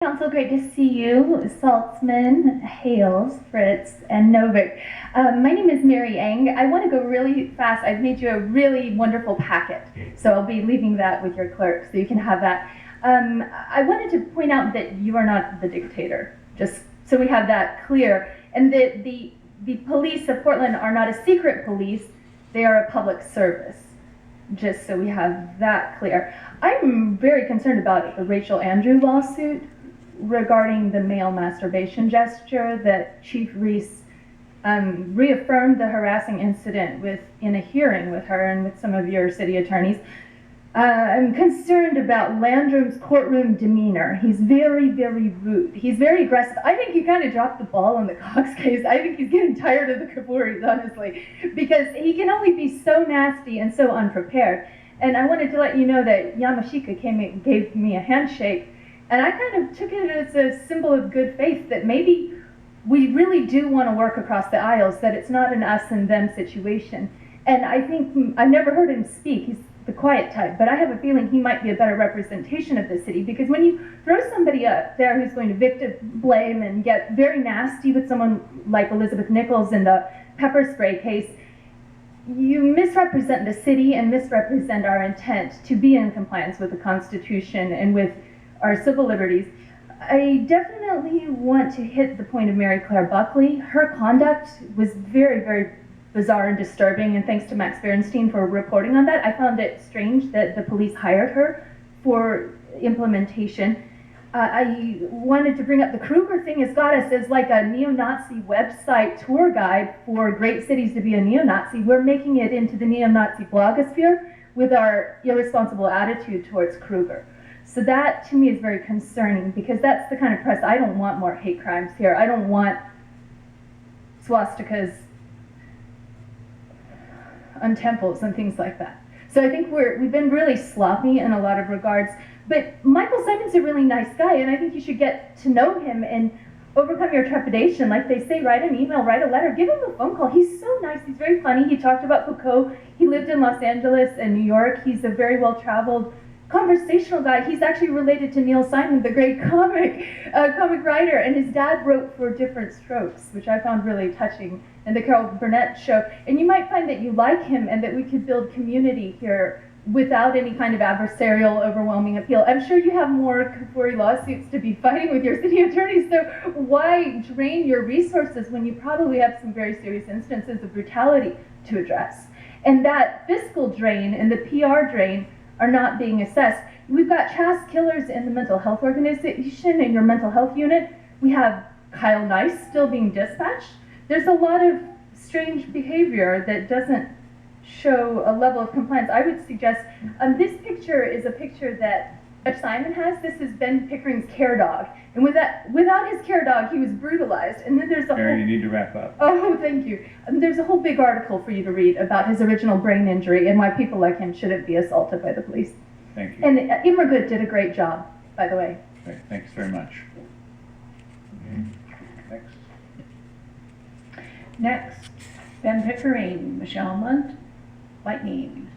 Council, great to see you. Saltzman, Hales, Fritz, and Novik. My name is Mary Eng. I want to go really fast. I've made you a really wonderful packet, so I'll be leaving that with your clerk, so you can have that. I wanted to point out that you are not the dictator, just so we have that clear, and that the police of Portland are not a secret police, they are a public service, just so we have that clear. I'm very concerned about the Rachel Andrew lawsuit regarding the male masturbation gesture that Chief Reese reaffirmed the harassing incident in a hearing with her and with some of your city attorneys. I'm concerned about Landrum's courtroom demeanor. He's very, very rude. He's very aggressive. I think he kind of dropped the ball on the Cox case. I think he's getting tired of the Kaburis, honestly, because he can only be so nasty and so unprepared. And I wanted to let you know that Yamashika gave me a handshake, and I kind of took it as a symbol of good faith that maybe we really do want to work across the aisles, that it's not an us and them situation. And I think, I've never heard him speak, he's the quiet type, but I have a feeling he might be a better representation of the city, because when you throw somebody up there who's going to victim blame and get very nasty with someone like Elizabeth Nichols in the pepper spray case, you misrepresent the city and misrepresent our intent to be in compliance with the Constitution and with our civil liberties. I definitely want to hit the point of Mary Claire Buckley. Her conduct was very, very bizarre and disturbing, and thanks to Max Bernstein for reporting on that. I found it strange that the police hired her for implementation. I wanted to bring up the Kruger thing has got us as like a neo-Nazi website tour guide for great cities to be a neo-Nazi. We're making it into the neo-Nazi blogosphere with our irresponsible attitude towards Kruger. So that, to me, is very concerning, because that's the kind of press. I don't want more hate crimes here. I don't want swastikas on temples and things like that. So I think we've been really sloppy in a lot of regards. But Michael Simon's a really nice guy, and I think you should get to know him and overcome your trepidation. Like they say, write an email, write a letter, give him a phone call. He's so nice. He's very funny. He talked about Foucault. He lived in Los Angeles and New York. He's a very well-traveled conversational guy. He's actually related to Neil Simon, the great comic writer, and his dad wrote for Different Strokes, which I found really touching, and the Carol Burnett show. And you might find that you like him and that we could build community here without any kind of adversarial, overwhelming appeal. I'm sure you have more Kafuri lawsuits to be fighting with your city attorneys, so why drain your resources when you probably have some very serious instances of brutality to address? And that fiscal drain and the PR drain are not being assessed. We've got chaste killers in the mental health organization, in your mental health unit. We have Kyle Nice still being dispatched. There's a lot of strange behavior that doesn't show a level of compliance. I would suggest, this picture is a picture that Landrum Simon has. This is Ben Pickering's care dog. And without his care dog, he was brutalized. And then there's a Mary, you need to wrap up. Oh, thank you. There's a whole big article for you to read about his original brain injury and why people like him shouldn't be assaulted by the police. Thank you. And Immergood did a great job, by the way. Great. Thanks very much. Okay. Next. Next, Ben Pickering, Michelle Munt, Lightning.